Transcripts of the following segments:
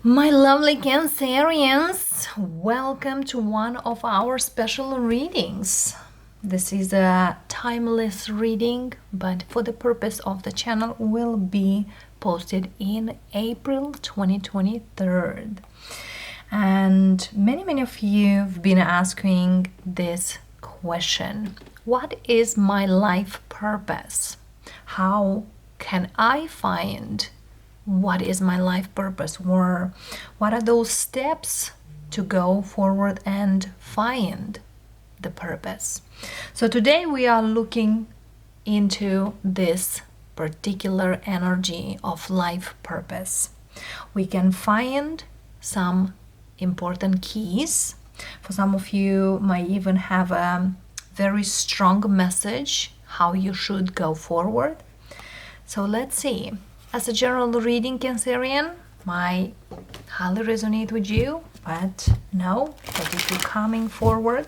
My lovely Cancerians, welcome to one of our special readings. This is a timeless reading, but for the purpose of the channel will be posted in April 2023. And many of you have been asking this question. What is my life purpose? How can I find what is my life purpose, or what are those steps to go forward and find the purpose? So today we are looking into this particular energy of life purpose. We can find some important keys. For some of you might even have a very strong message how you should go forward. So let's see. As a general reading, Cancerian might highly resonate with you, but know that if you're coming forward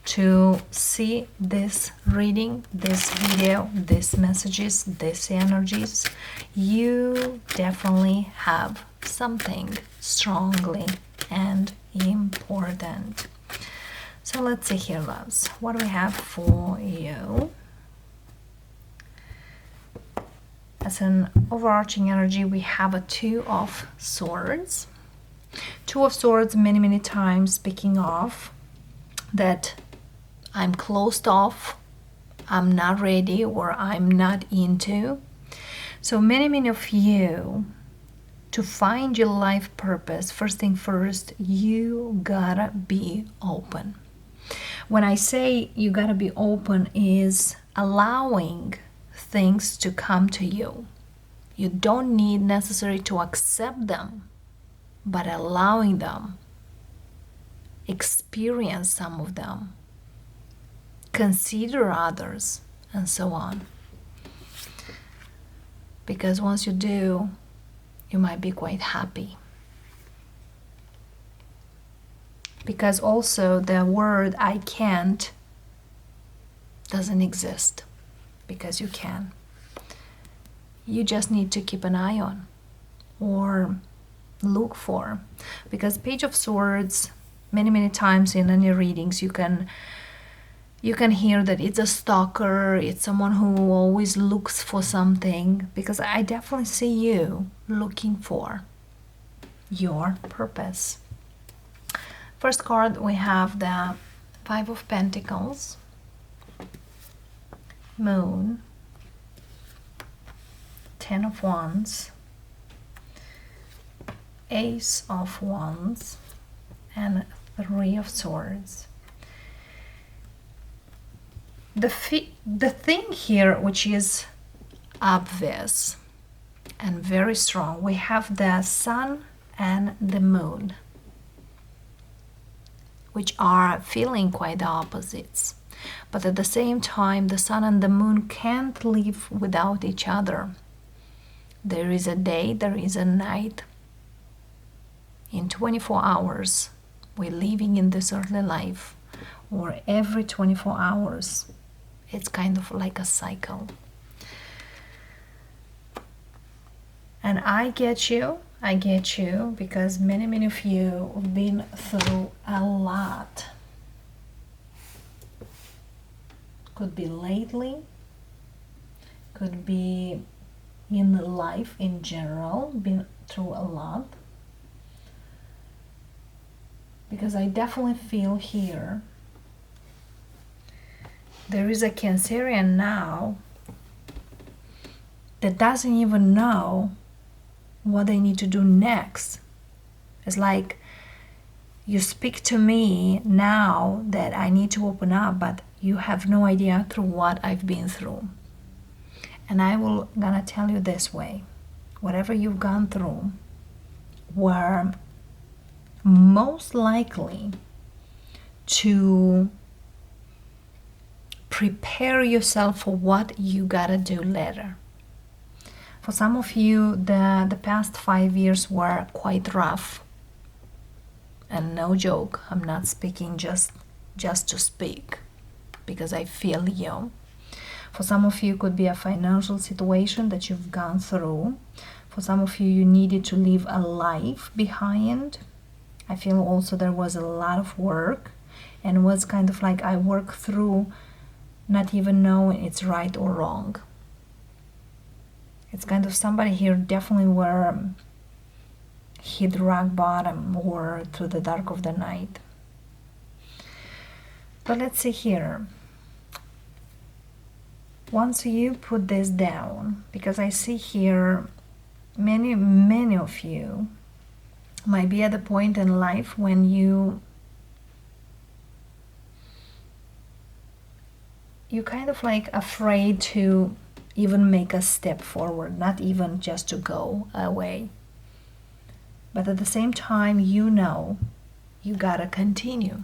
to see this reading, this video, these messages, these energies, you definitely have something strongly and important. So let's see here, loves. What do we have for you? As an overarching energy, we have a Two of Swords. Two of Swords many times speaking of that I'm closed off, I'm not ready, or I'm not into. So many of you, to find your life purpose, first thing first, you gotta be open. When I say you gotta be open is allowing things to come to you. You don't need necessarily to accept them, but allowing them, experience some of them, consider others, and so on. Because once you do, you might be quite happy. Because also the word I can't doesn't exist. Because you can. You just need to keep an eye on or look for. Because Page of Swords, many times in any readings, you can hear that it's a stalker, it's someone who always looks for something. Because I definitely see you looking for your purpose. First card, we have the Five of Pentacles, Moon, Ten of Wands, Ace of Wands, and Three of Swords. The thing here, which is obvious and very strong, we have the Sun and the Moon, which are feeling quite the opposites. But at the same time, the Sun and the Moon can't live without each other. There is a day, there is a night. In 24 hours, we're living in this earthly life, or every 24 hours. It's kind of like a cycle. And I get you, because many of you have been through a lot. Could be lately, could be in life in general, been through a lot. Because I definitely feel here there is a Cancerian now that doesn't even know what they need to do next. It's like you speak to me now that I need to open up, but you have no idea through what I've been through. And I will gonna tell you this way, whatever you've gone through were most likely to prepare yourself for what you gotta do later. For some of you, the past 5 years were quite rough. And no joke, I'm not speaking just to speak, because I feel you. For some of you, it could be a financial situation that you've gone through. For some of you, you needed to leave a life behind. I feel also there was a lot of work, and it was kind of like I worked through not even knowing it's right or wrong. It's kind of somebody here definitely were hit rock bottom or through the dark of the night. But let's see here. Once you put this down, because I see here many of you might be at a point in life when you kind of like afraid to even make a step forward, not even just to go away. But at the same time, you know you gotta continue.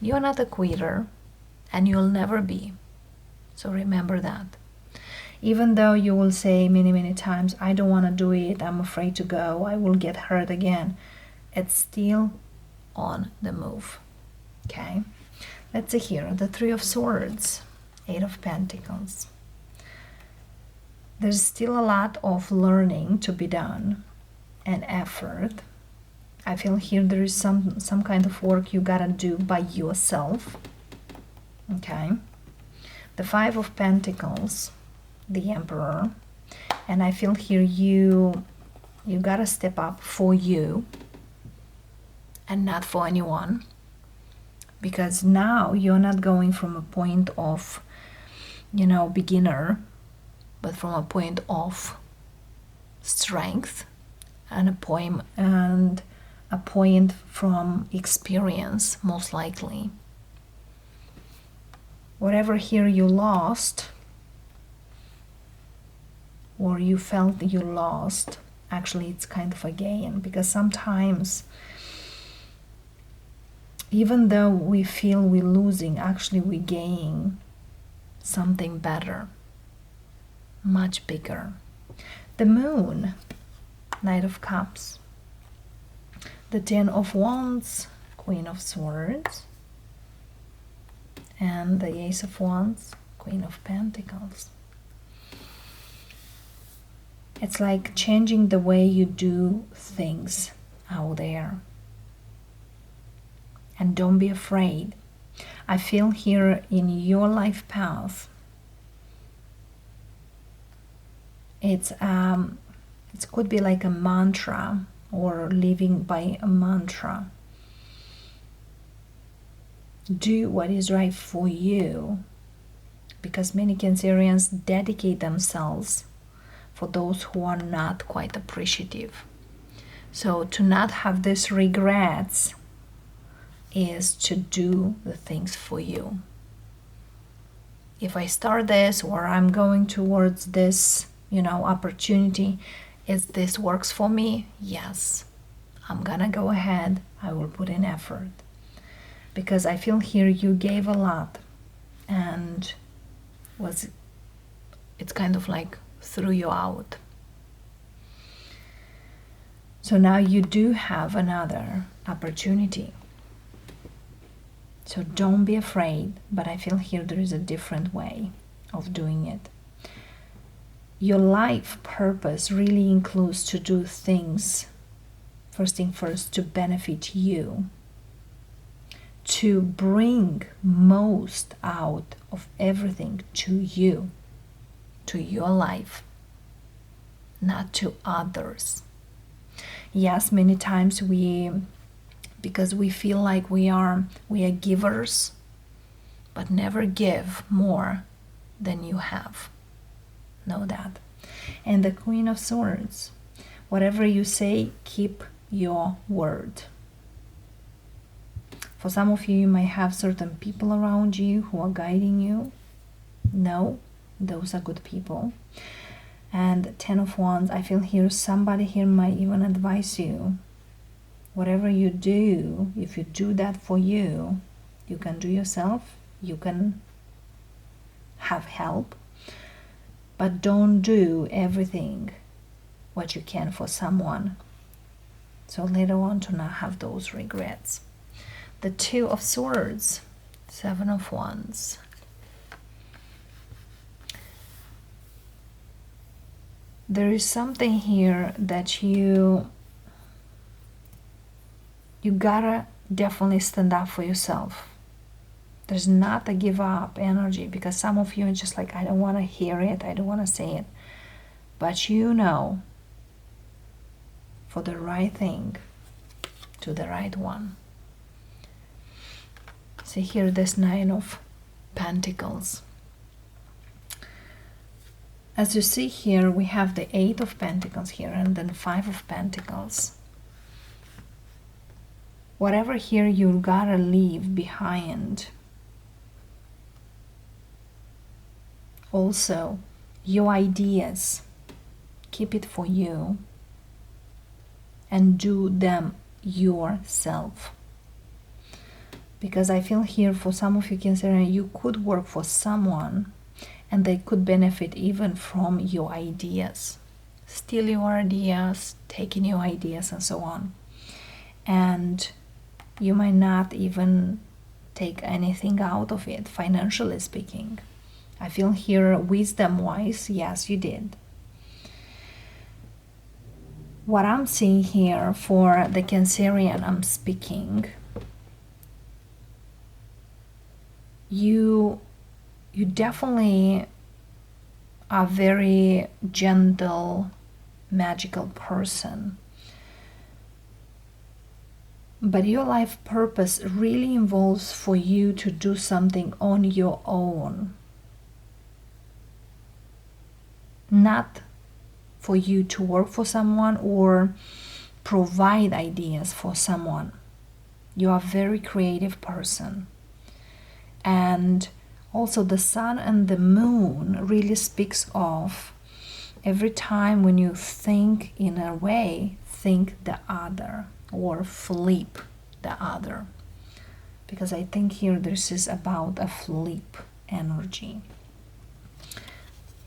You're not a quitter, and you'll never be. So remember that. Even though you will say many times, I don't want to do it, I'm afraid to go, I will get hurt again, it's still on the move. Okay? Let's see here, the Three of Swords, Eight of Pentacles. There's still a lot of learning to be done and effort. I feel here there is some kind of work you gotta do by yourself. Okay? The Five of Pentacles, the Emperor, and I feel here you gotta step up for you and not for anyone, because now you're not going from a point of beginner, but from a point of strength and a point from experience, most likely. Whatever here you lost, or you felt you lost, actually it's kind of a gain, because sometimes even though we feel we're losing, actually we gain something better, much bigger. The Moon, Knight of Cups, the Ten of Wands, Queen of Swords, and the Ace of Wands, Queen of Pentacles. It's like changing the way you do things out there. And don't be afraid. I feel here in your life path, it could be like a mantra, or living by a mantra. Do what is right for you, because many Cancerians dedicate themselves for those who are not quite appreciative. So to not have these regrets is to do the things for you. If I start this, or I'm going towards this, opportunity, is this works for me? Yes, I'm gonna go ahead. I will put in effort, because I feel here you gave a lot, and it's kind of like threw you out. So now you do have another opportunity. So don't be afraid, but I feel here there is a different way of doing it. Your life purpose really includes to do things, first thing first, to benefit you, to bring most out of everything to you, to your life, not to others. Yes, many times because we feel like we are givers, but never give more than you have. Know that. And the Queen of Swords, whatever you say, keep your word. For some of you, you might have certain people around you who are guiding you. No, those are good people. And Ten of Wands, I feel here somebody here might even advise you. Whatever you do, if you do that for you, you can do yourself, you can have help, but don't do everything what you can for someone, so later on to not have those regrets. The Two of Swords, Seven of Wands. there is something here that you gotta definitely stand up for yourself. There's not a give up energy, because some of you are just like, I don't want to hear it, I don't want to say it. But you know, for the right thing, to the right one. See here, this Nine of Pentacles. As you see here, we have the Eight of Pentacles here, and then Five of Pentacles. Whatever here you gotta leave behind. Also, your ideas, keep it for you and do them yourself. Because I feel here for some of you Cancer, you could work for someone and they could benefit even from your ideas. Steal your ideas, taking your ideas and so on. And you might not even take anything out of it, financially speaking. I feel here, wisdom-wise, yes, you did. What I'm seeing here for the Cancerian, I'm speaking, you definitely are very gentle, magical person. But your life purpose really involves for you to do something on your own. Not for you to work for someone or provide ideas for someone. You are a very creative person. And also the sun and the moon really speaks of every time when you think in a way, think the other or flip the other. Because I think here this is about a flip energy.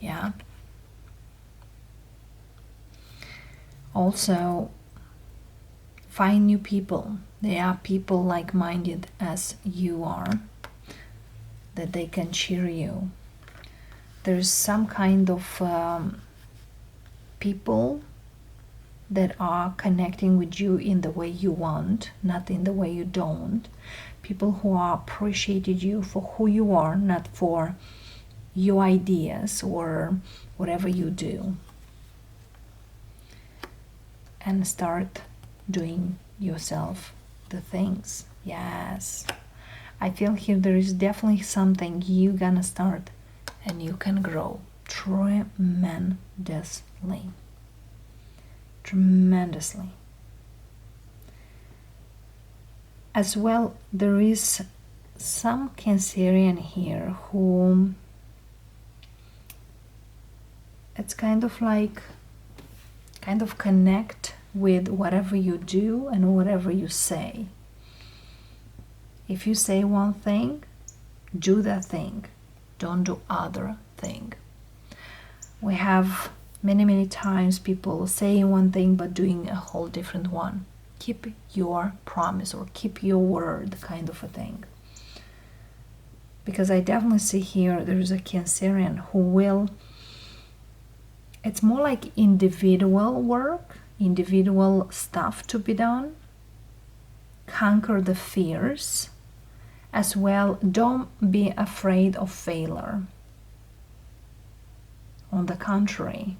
Yeah. Also, find new people. There are people like-minded as you are, that they can cheer you. There's some kind of people that are connecting with you in the way you want, not in the way you don't. People who are appreciated you for who you are, not for your ideas or whatever you do. And start doing yourself the things. Yes. I feel here there is definitely something you gonna start and you can grow tremendously. Tremendously. As well, there is some Cancerian here who it's kind of connect with whatever you do and whatever you say. If you say one thing, do that thing. Don't do other thing. We have many times people saying one thing but doing a whole different one. Keep your promise or keep your word, kind of a thing. Because I definitely see here there's a Cancerian who will, it's more like individual work, individual stuff to be done. Conquer the fears. As well, don't be afraid of failure. On the contrary.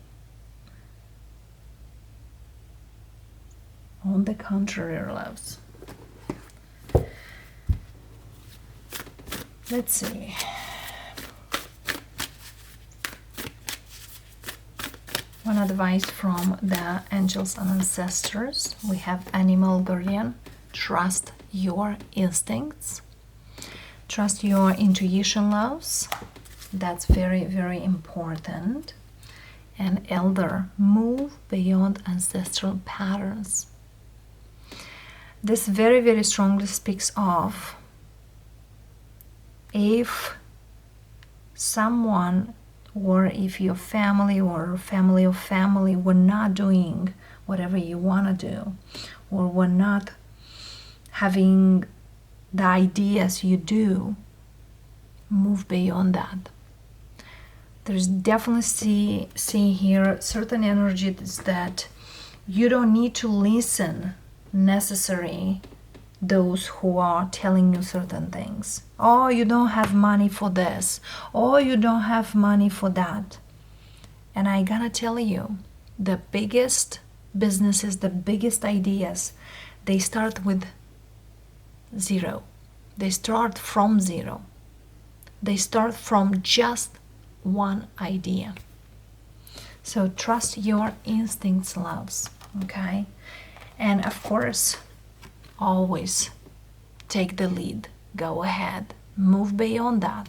On the contrary, loves. Let's see. One advice from the angels and ancestors. We have Animal Guardian. Trust your instincts. Trust your intuition, loves. That's very important. And Elder, move beyond ancestral patterns. This very strongly speaks of if someone or if your family or family of family were not doing whatever you want to do, or were not having the ideas you do, move beyond that. There's definitely see here certain energies that you don't need to listen necessary those who are telling you certain things. Oh, you don't have money for this. Oh, you don't have money for that. And I gotta tell you, the biggest businesses, the biggest ideas, they start with zero. They start from zero. They start from just one idea. So trust your instincts, loves, okay? And of course, always take the lead. Go ahead. Move beyond that.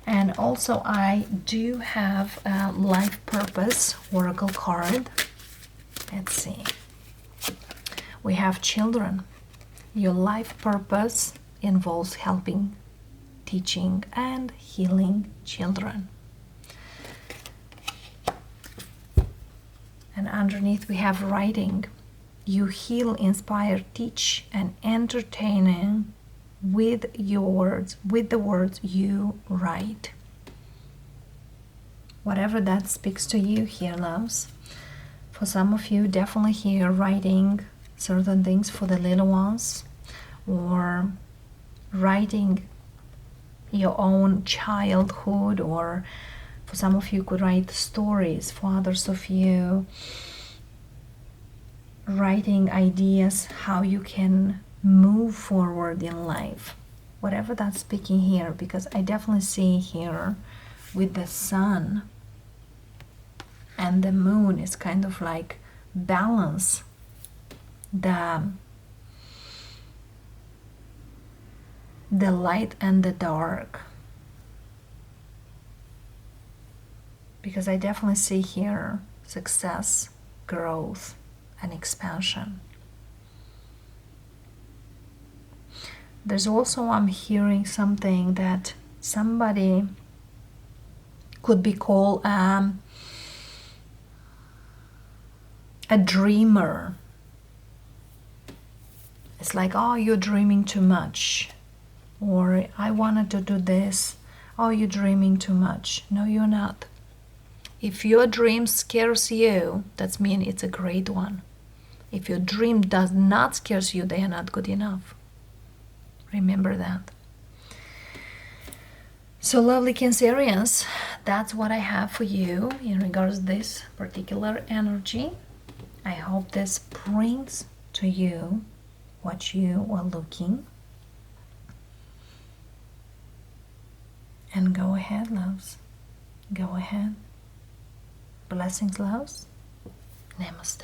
And also, I do have a life purpose oracle card. Let's see. We have children. Your life purpose involves helping, teaching, and healing children. And underneath we have writing. You heal, inspire, teach, and entertain with your words, with the words you write. Whatever that speaks to you here, loves. For some of you, definitely here writing certain things for the little ones, or writing your own childhood, or for some of you could write stories. For others of you, writing ideas how you can move forward in life. Whatever that's speaking here, because I definitely see here with the sun and the moon is kind of like balance the light and the dark, because I definitely see here success, growth, and expansion. There's also, I'm hearing something that somebody could be called a dreamer. It's like, oh, you're dreaming too much, or I wanted to do this. Oh, you're dreaming too much. No, you're not. If your dream scares you, that means it's a great one. If your dream does not scare you, they are not good enough. Remember that. So lovely Cancerians, that's what I have for you in regards to this particular energy. I hope this brings to you what you are looking. And go ahead, loves. Go ahead. Blessings, loves. Namaste.